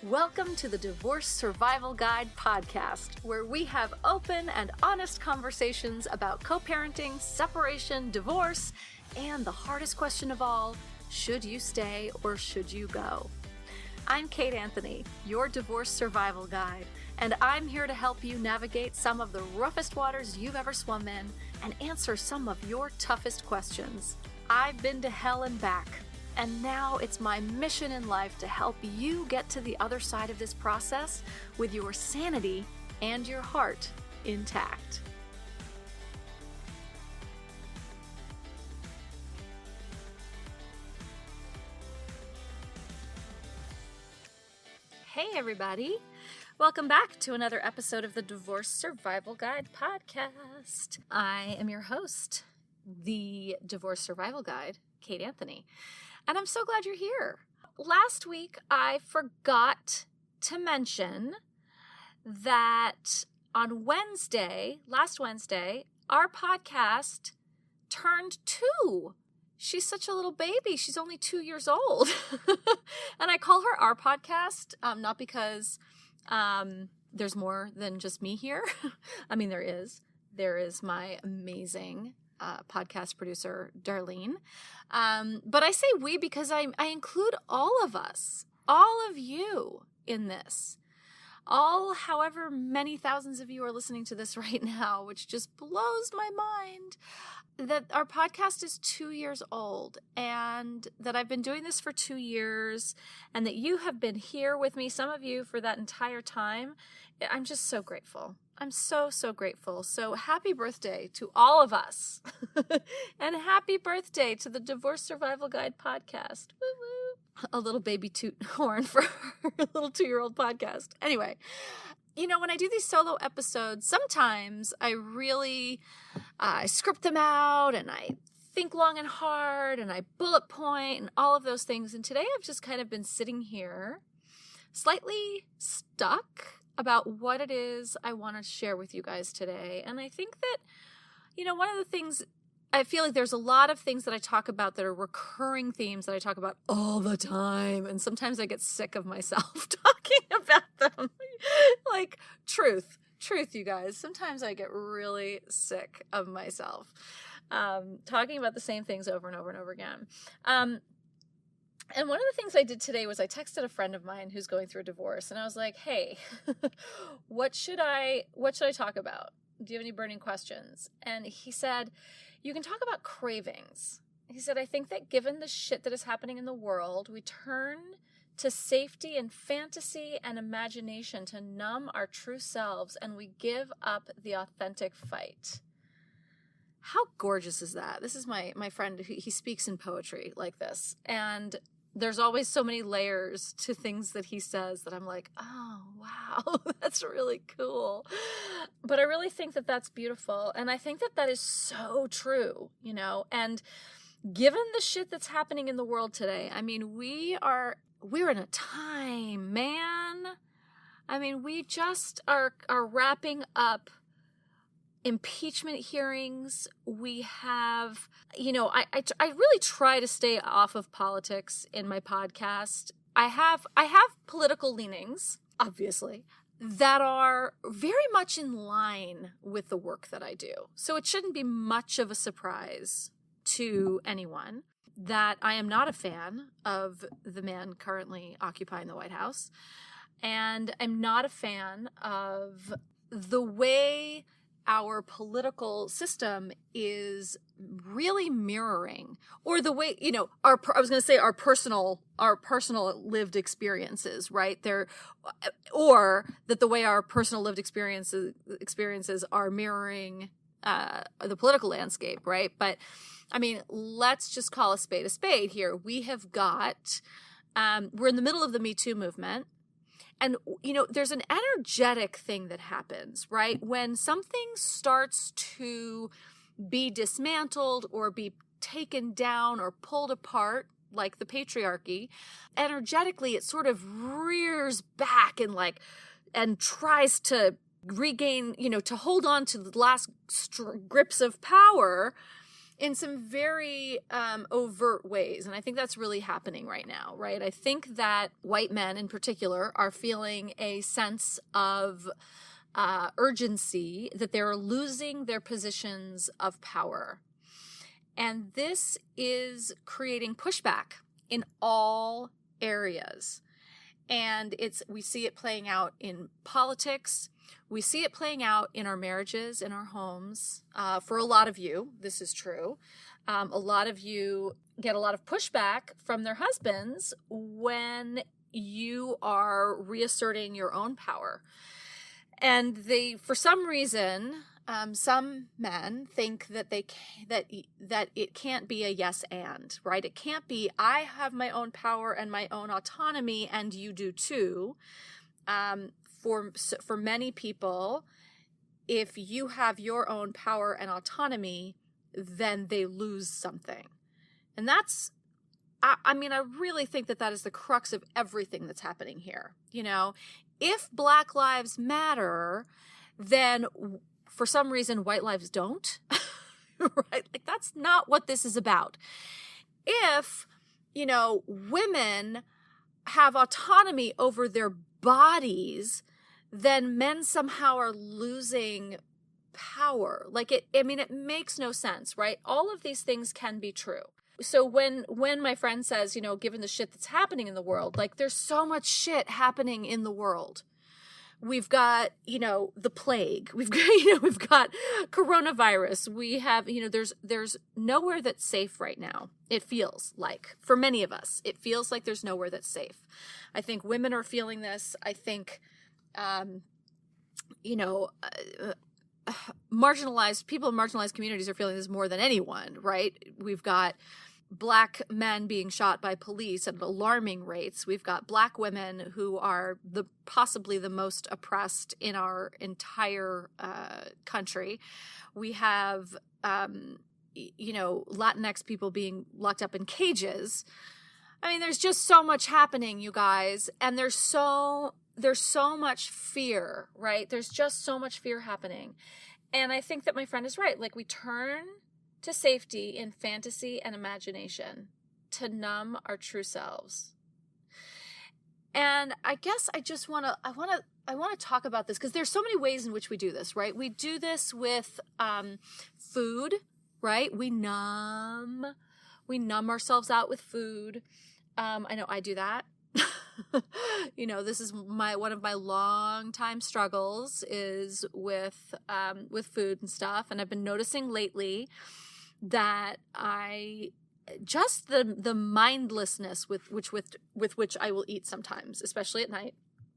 Welcome to the Divorce Survival Guide podcast, where we have open and honest conversations about co-parenting, separation, divorce, and the hardest question of all, should you stay or should you go? I'm Kate Anthony, your Divorce Survival Guide, and I'm here to help you navigate some of the roughest waters you've ever swum in and answer some of your toughest questions. I've been to hell and back. And now it's my mission in life to help you get to the other side of this process with your sanity and your heart intact. Hey everybody, welcome back to another episode of the Divorce Survival Guide podcast. I am your host, the Divorce Survival Guide, Kate Anthony. And I'm so glad you're here. Last week, I forgot to mention that on last Wednesday, our podcast turned 2. She's such a little baby. She's only 2 years old. And I call her our podcast, not because there's more than just me here. I mean, there is. There is my amazing podcast producer, Darlene. But I say we because I include all of us, all of you in this. However many thousands of you are listening to this right now, which just blows my mind, that our podcast is 2 years old and that I've been doing this for 2 years and that you have been here with me, some of you, for that entire time. I'm just so grateful. I'm so grateful. So happy birthday to all of us. And happy birthday to the Divorce Survival Guide podcast. Woo woo. A little baby toot horn for our little 2-year-old podcast. Anyway, you know, when I do these solo episodes, sometimes I really I script them out and I think long and hard and I bullet point and all of those things. And today I've just kind of been sitting here slightly stuck about what it is I want to share with you guys today. And I think that, you know, one of the things, I feel like there's a lot of things that I talk about that are recurring themes that I talk about all the time. And sometimes I get sick of myself talking about them. Like truth, you guys. Sometimes I get really sick of myself talking about the same things over and over and over again. And one of the things I did today was I texted a friend of mine who's going through a divorce, and I was like, hey, what should I talk about? Do you have any burning questions? And he said, you can talk about cravings. He said, I think that given the shit that is happening in the world, we turn to safety and fantasy and imagination to numb our true selves, and we give up the authentic fight. How gorgeous is that? This is my friend. He speaks in poetry like this. And there's always so many layers to things that he says that I'm like, oh, wow, that's really cool. But I really think that that's beautiful. And I think that that is so true, you know, and given the shit that's happening in the world today, I mean, we're in a time, man. I mean, we just are wrapping up impeachment hearings. We have, you know, I really try to stay off of politics in my podcast. I have political leanings, obviously, that are very much in line with the work that I do. So it shouldn't be much of a surprise to anyone that I am not a fan of the man currently occupying the White House. And I'm not a fan of the way our political system is really mirroring, or the way, you know, our personal lived experiences, right? Or that the way our personal lived experiences are mirroring the political landscape, right? But I mean, let's just call a spade here. We have got, we're in the middle of the Me Too movement. And, you know, there's an energetic thing that happens, right? When something starts to be dismantled or be taken down or pulled apart, like the patriarchy, energetically, it sort of rears back and tries to regain, you know, to hold on to the last grips of power. in some very overt ways. And I think that's really happening right now, right? I think that white men in particular are feeling a sense of urgency that they're losing their positions of power. And this is creating pushback in all areas. And we see it playing out in politics. We see it playing out in our marriages, in our homes. For a lot of you, this is true. A lot of you get a lot of pushback from their husbands when you are reasserting your own power. And for some reason, some men think that that it can't be a yes and, right? It can't be, I have my own power and my own autonomy and you do too. For many people, if you have your own power and autonomy, then they lose something. And that's, I mean, I really think that is the crux of everything that's happening here. You know, if Black lives matter, then for some reason, white lives don't, right? Like, that's not what this is about. If, you know, women have autonomy over their bodies, then men somehow are losing power. Like, it makes no sense, right? All of these things can be true. So when my friend says, you know, given the shit that's happening in the world, like, there's so much shit happening in the world. We've got, you know, the plague. We've got coronavirus. We have, you know, there's nowhere that's safe right now. It feels like, for many of us, it feels like there's nowhere that's safe. I think women are feeling this. I think, you know, marginalized people in marginalized communities are feeling this more than anyone, right? We've got Black men being shot by police at alarming rates. We've got Black women who are possibly the most oppressed in our entire country. We have, you know, Latinx people being locked up in cages. I mean, there's just so much happening, you guys, and there's so much fear, right? There's just so much fear happening. And I think that my friend is right. Like, we turn to safety in fantasy and imagination to numb our true selves. And I guess I want to talk about this because there's so many ways in which we do this, right? We do this with food, right? We numb ourselves out with food. I know I do that. You know, this is one of my long time struggles is with food and stuff. And I've been noticing lately that the mindlessness with which I will eat sometimes, especially at night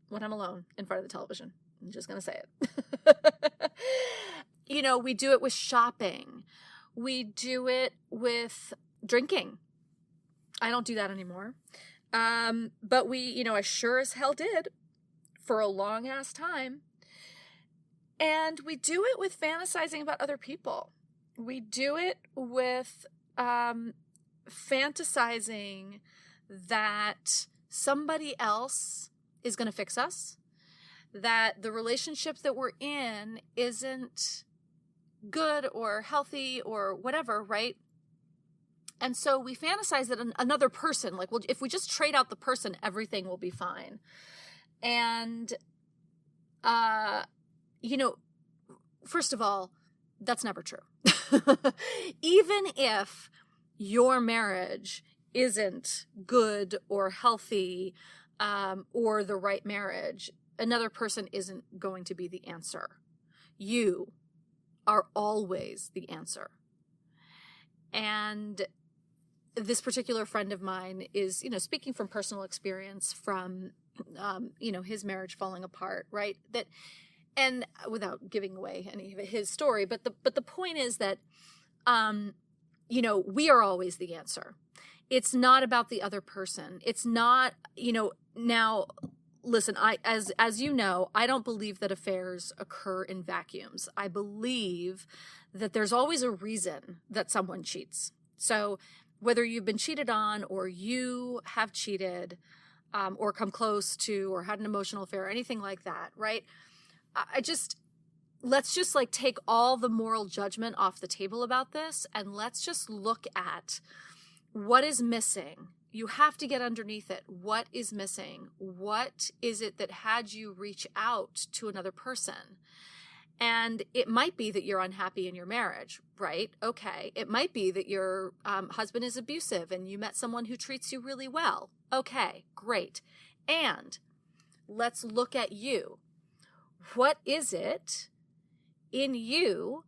when I'm alone in front of the television. I'm just going to say it. You know, we do it with shopping. We do it with drinking. I don't do that anymore. But I sure as hell did for a long ass time. And we do it with fantasizing about other people. We do it with fantasizing that somebody else is going to fix us, that the relationship that we're in isn't good or healthy or whatever, right? And so we fantasize that another person, like, well, if we just trade out the person, everything will be fine. And, you know, first of all, that's never true. Even if your marriage isn't good or healthy, or the right marriage, another person isn't going to be the answer. You are always the answer. And this particular friend of mine is, you know, speaking from personal experience from, you know, his marriage falling apart, right? And without giving away any of his story, but the point is that, you know, we are always the answer. It's not about the other person. It's not, you know, now listen, as you know, I don't believe that affairs occur in vacuums. I believe that there's always a reason that someone cheats. So whether you've been cheated on or you have cheated, or come close to, or had an emotional affair, or anything like that, right? I just, let's just like take all the moral judgment off the table about this, and let's just look at what is missing. You have to get underneath it. What is missing? What is it that had you reach out to another person? And it might be that you're unhappy in your marriage, right? Okay. It might be that your husband is abusive and you met someone who treats you really well. Okay, great. And let's look at you. What is it in you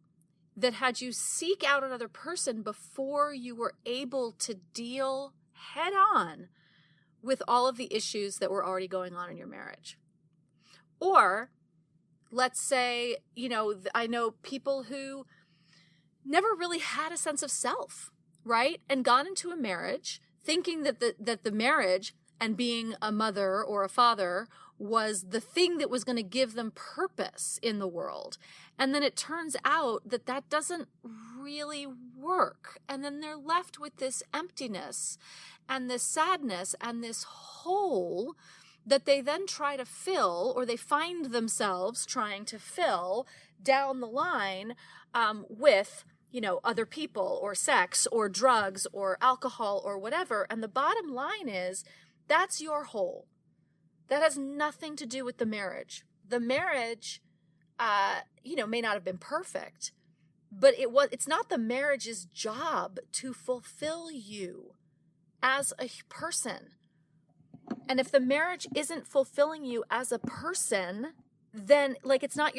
that had you seek out another person before you were able to deal head on with all of the issues that were already going on in your marriage? Or let's say, I know people who never really had a sense of self, right? And got into a marriage thinking that the marriage and being a mother or a father was the thing that was going to give them purpose in the world. And then it turns out that that doesn't really work. And then they're left with this emptiness and this sadness and this hole that they then try to fill, or they find themselves trying to fill down the line with, other people or sex or drugs or alcohol or whatever. And the bottom line is that's your hole. That has nothing to do with the marriage. The marriage, may not have been perfect, but it's not the marriage's job to fulfill you as a person. And if the marriage isn't fulfilling you as a person, then that's not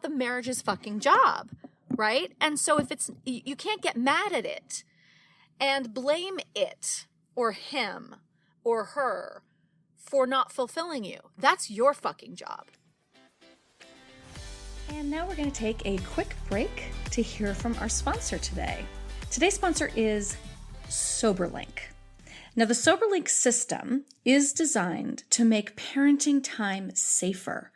the marriage's fucking job, right? And so you can't get mad at it and blame it or him or her for not fulfilling you. That's your fucking job. And now we're going to take a quick break to hear from our sponsor today. Today's sponsor is SoberLink. Now, the SoberLink system is designed to make parenting time safer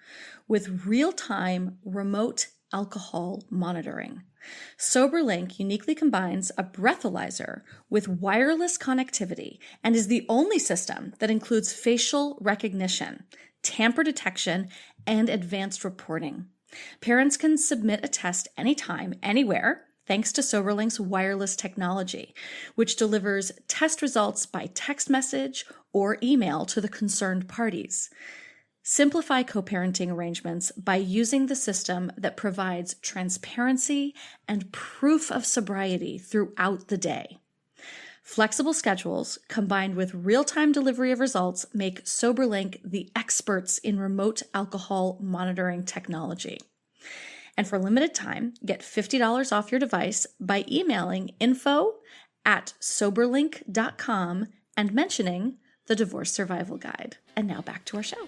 with real-time remote alcohol monitoring. SoberLink uniquely combines a breathalyzer with wireless connectivity and is the only system that includes facial recognition, tamper detection, and advanced reporting. Parents can submit a test anytime, anywhere, thanks to SoberLink's wireless technology, which delivers test results by text message or email to the concerned parties. Simplify co-parenting arrangements by using the system that provides transparency and proof of sobriety throughout the day. Flexible schedules combined with real-time delivery of results make SoberLink the experts in remote alcohol monitoring technology. And for a limited time, get $50 off your device by emailing info@soberlink.com and mentioning the Divorce Survival Guide. And now back to our show.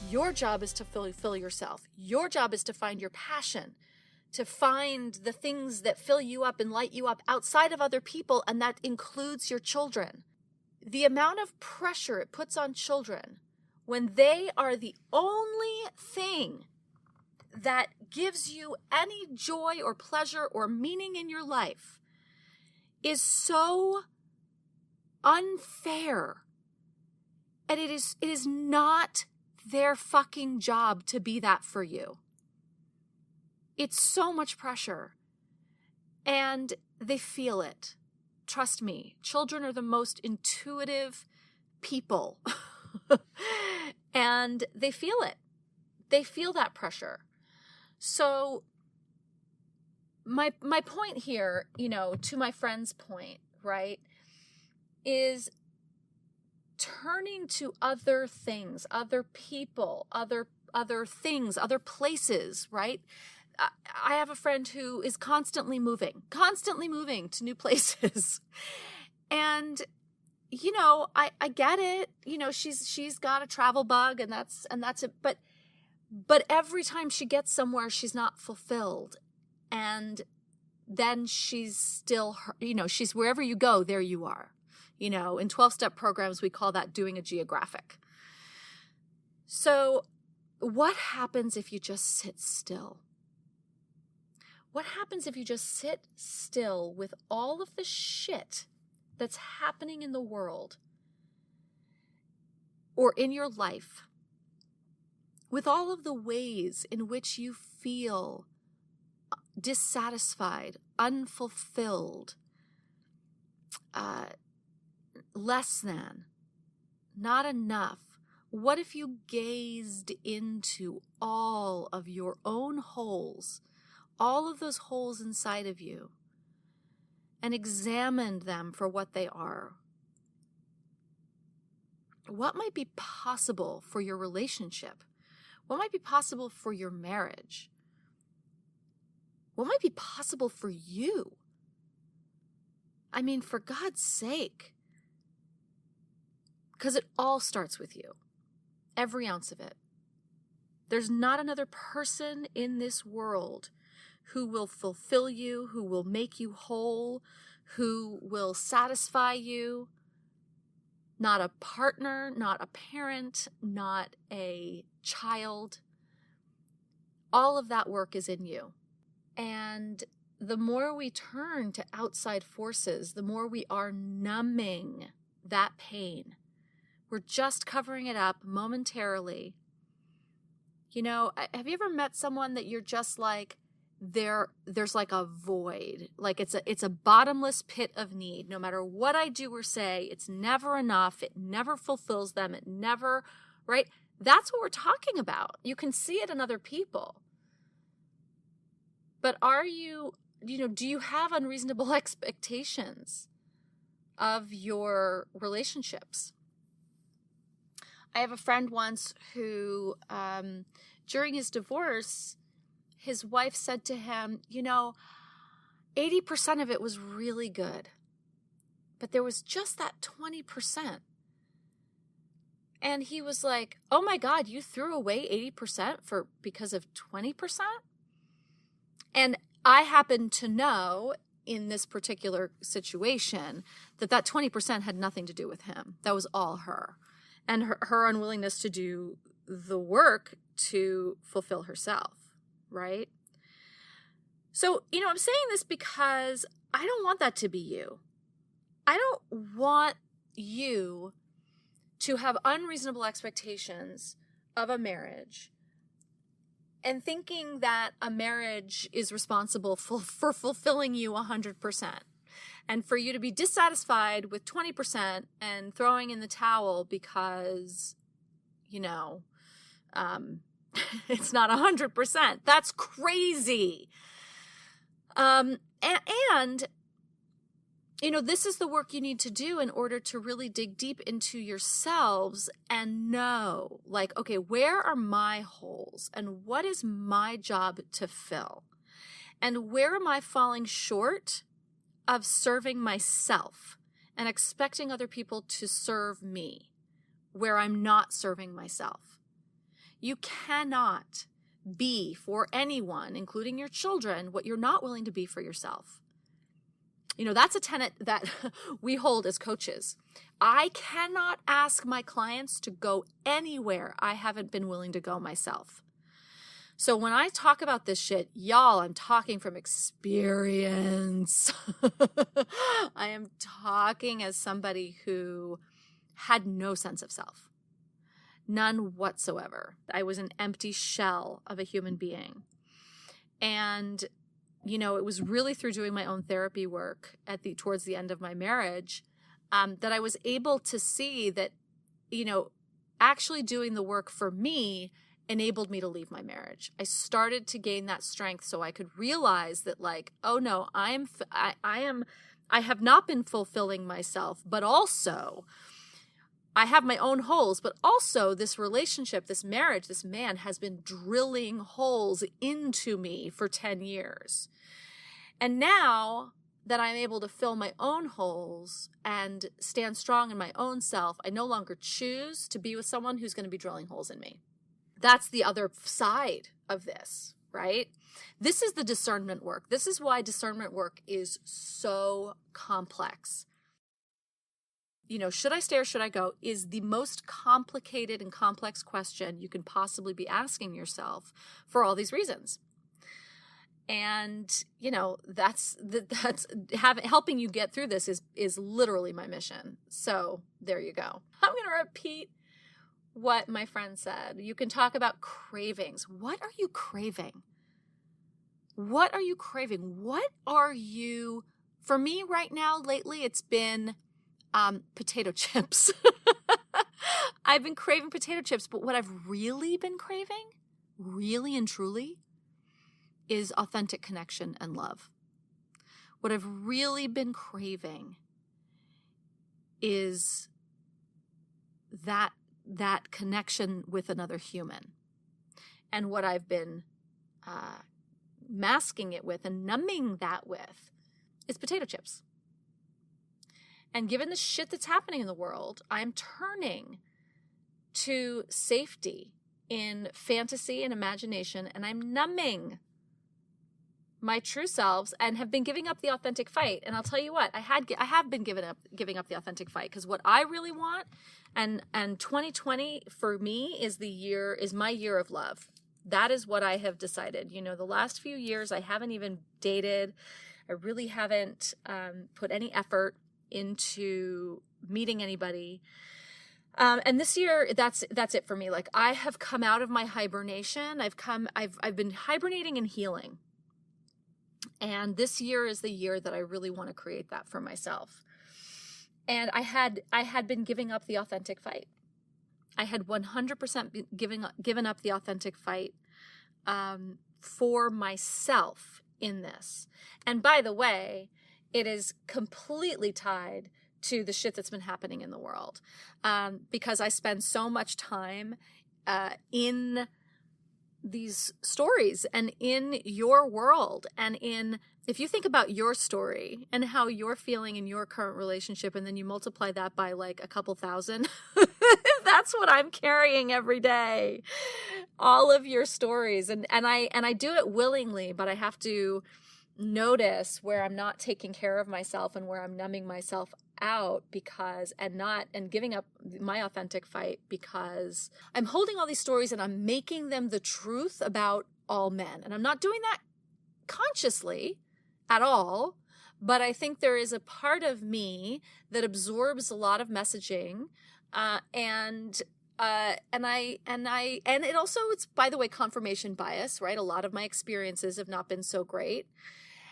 Your job is to fulfill yourself. Your job is to find your passion, to find the things that fill you up and light you up outside of other people, and that includes your children. The amount of pressure it puts on children when they are the only thing that gives you any joy or pleasure or meaning in your life is so unfair. And it is not their fucking job to be that for you. It's so much pressure. And they feel it. Trust me, children are the most intuitive people. And they feel it. They feel that pressure. So my point here, to my friend's point, right, is turning to other things, other people, other things, other places, right? I have a friend who is constantly moving to new places. And, I get it. She's got a travel bug and that's it. But every time she gets somewhere, she's not fulfilled. And then she's still, she's wherever you go, there you are. In 12-step programs, we call that doing a geographic. So what happens if you just sit still? What happens if you just sit still with all of the shit that's happening in the world or in your life, with all of the ways in which you feel dissatisfied, unfulfilled, less than, not enough, what if you gazed into all of your own holes, all of those holes inside of you, and examined them for what they are? What might be possible for your relationship? What might be possible for your marriage? What might be possible for you? I mean, for God's sake. Because it all starts with you. Every ounce of it. There's not another person in this world who will fulfill you, who will make you whole, who will satisfy you. Not a partner, not a parent, not a child. All of that work is in you. And the more we turn to outside forces, the more we are numbing that pain. We're just covering it up momentarily. You know, have you ever met someone that you're just like, there's like a void, like it's a bottomless pit of need. No matter what I do or say, it's never enough. It never fulfills them. It never, right? That's what we're talking about. You can see it in other people. But do you have unreasonable expectations of your relationships? I have a friend once who, during his divorce, his wife said to him, 80% of it was really good, but there was just that 20%. And he was like, oh my God, you threw away 80% because of 20%? And I happen to know in this particular situation that 20% had nothing to do with him. That was all her. And her unwillingness to do the work to fulfill herself, right? So, I'm saying this because I don't want that to be you. I don't want you to have unreasonable expectations of a marriage and thinking that a marriage is responsible for fulfilling you 100%. And for you to be dissatisfied with 20% and throwing in the towel because, it's not 100%. That's crazy. This is the work you need to do in order to really dig deep into yourselves and know, like, okay, where are my holes and what is my job to fill? And where am I falling short of serving myself and expecting other people to serve me where I'm not serving myself? You cannot be for anyone, including your children, what you're not willing to be for yourself. That's a tenet that we hold as coaches. I cannot ask my clients to go anywhere I haven't been willing to go myself. So when I talk about this shit, y'all, I'm talking from experience. I am talking as somebody who had no sense of self. None whatsoever. I was an empty shell of a human being. And, it was really through doing my own therapy work towards the end of my marriage that I was able to see that, actually doing the work for me enabled me to leave my marriage. I started to gain that strength so I could realize that, like, oh no, I have not been fulfilling myself, but also I have my own holes, but also this relationship, this marriage, this man has been drilling holes into me for 10 years. And now that I'm able to fill my own holes and stand strong in my own self, I no longer choose to be with someone who's going to be drilling holes in me. That's the other side of this, right? This is the discernment work. This is why discernment work is so complex. Should I stay or should I go is the most complicated and complex question you can possibly be asking yourself for all these reasons. And, that's helping you get through this is literally my mission. So there you go. I'm going to repeat what my friend said. You can talk about cravings. What are you craving? What are you craving? What are you, for me right now, lately, it's been potato chips. I've been craving potato chips, but what I've really been craving, really and truly, is authentic connection and love. What I've really been craving is that connection with another human. And what I've been masking it with and numbing that with is potato chips. And given the shit that's happening in the world, I'm turning to safety in fantasy and imagination, and I'm numbing my true selves and have been giving up the authentic fight. And I'll tell you what, I have been giving up the authentic fight, because what I really want, and 2020 for me is my year of love. That is what I have decided. You know, the last few years I haven't even dated. I really haven't put any effort into meeting anybody. And this year, that's it for me. Like, I have come out of my hibernation. I've been hibernating and healing. And this year is the year that I really want to create that for myself. And I had been giving up the authentic fight. I had 100% given up the authentic fight for myself in this. And by the way, it is completely tied to the shit that's been happening in the world, because I spend so much time in these stories and in your world, and if you think about your story and how you're feeling in your current relationship, and then you multiply that by like a couple thousand, that's what I'm carrying every day. All of your stories, and I do it willingly, but I have to notice where I'm not taking care of myself and where I'm numbing myself out and giving up my authentic fight, because I'm holding all these stories and I'm making them the truth about all men. And I'm not doing that consciously at all, but I think there is a part of me that absorbs a lot of messaging, and it also, it's, by the way, confirmation bias, right? A lot of my experiences have not been so great.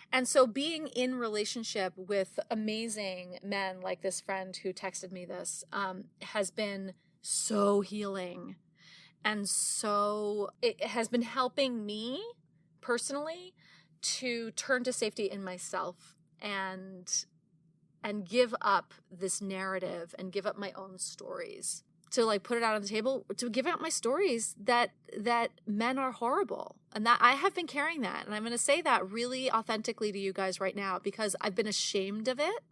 And so being in relationship with amazing men like this friend who texted me this has been so healing. And so it has been helping me personally to turn to safety in myself and give up this narrative and give up my own stories. To like put it out on the table, to give out my stories that men are horrible, and that I have been carrying that. And I'm going to say that really authentically to you guys right now, because I've been ashamed of it.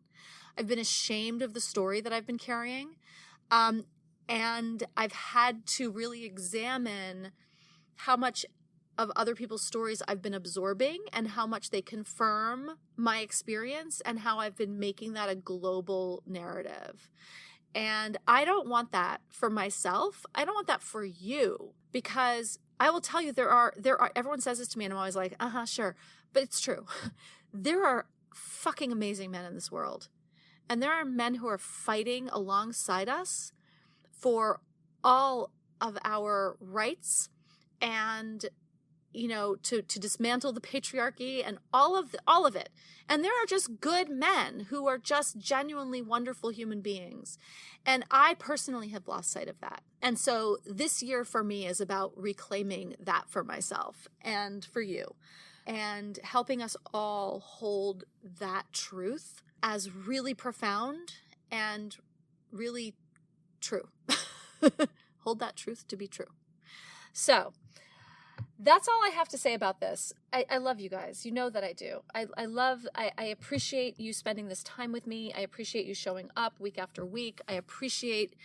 I've been ashamed of the story that I've been carrying. And I've had to really examine how much of other people's stories I've been absorbing and how much they confirm my experience and how I've been making that a global narrative. And I don't want that for myself. I don't want that for you, because I will tell you, there are, everyone says this to me and I'm always like, sure. But it's true. There are fucking amazing men in this world. And there are men who are fighting alongside us for all of our rights and, you know, to dismantle the patriarchy and all of it. And there are just good men who are just genuinely wonderful human beings. And I personally have lost sight of that. And so this year for me is about reclaiming that for myself and for you, and helping us all hold that truth as really profound and really true. Hold that truth to be true. So that's all I have to say about this. I love you guys. You know that I do. I appreciate you spending this time with me. I appreciate you showing up week after week. I appreciate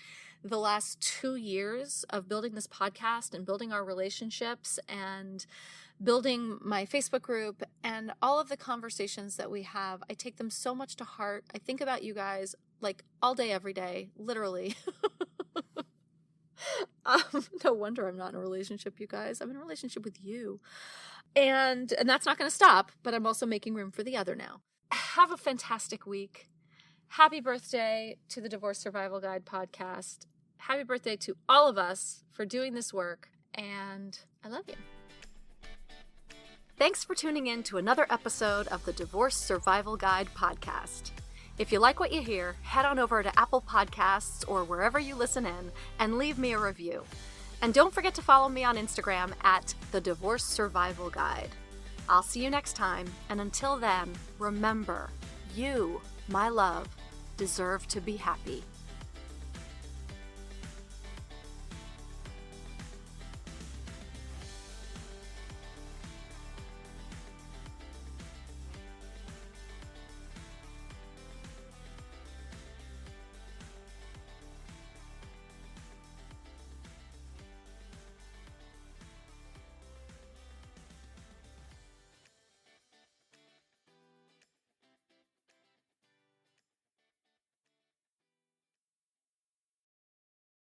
the last 2 years of building this podcast and building our relationships and building my Facebook group and all of the conversations that we have. I take them so much to heart. I think about you guys like all day, every day, literally. No wonder I'm not in a relationship, you guys. I'm in a relationship with you. And that's not going to stop, but I'm also making room for the other now. Have a fantastic week. Happy birthday to the Divorce Survival Guide podcast. happy birthday to all of us for doing this work, and I love you. Thanks for tuning in to another episode of the Divorce Survival Guide podcast. If you like what you hear, head on over to Apple Podcasts or wherever you listen in and leave me a review. And don't forget to follow me on Instagram at the Divorce Survival Guide. I'll see you next time, and until then, remember, you, my love, deserve to be happy.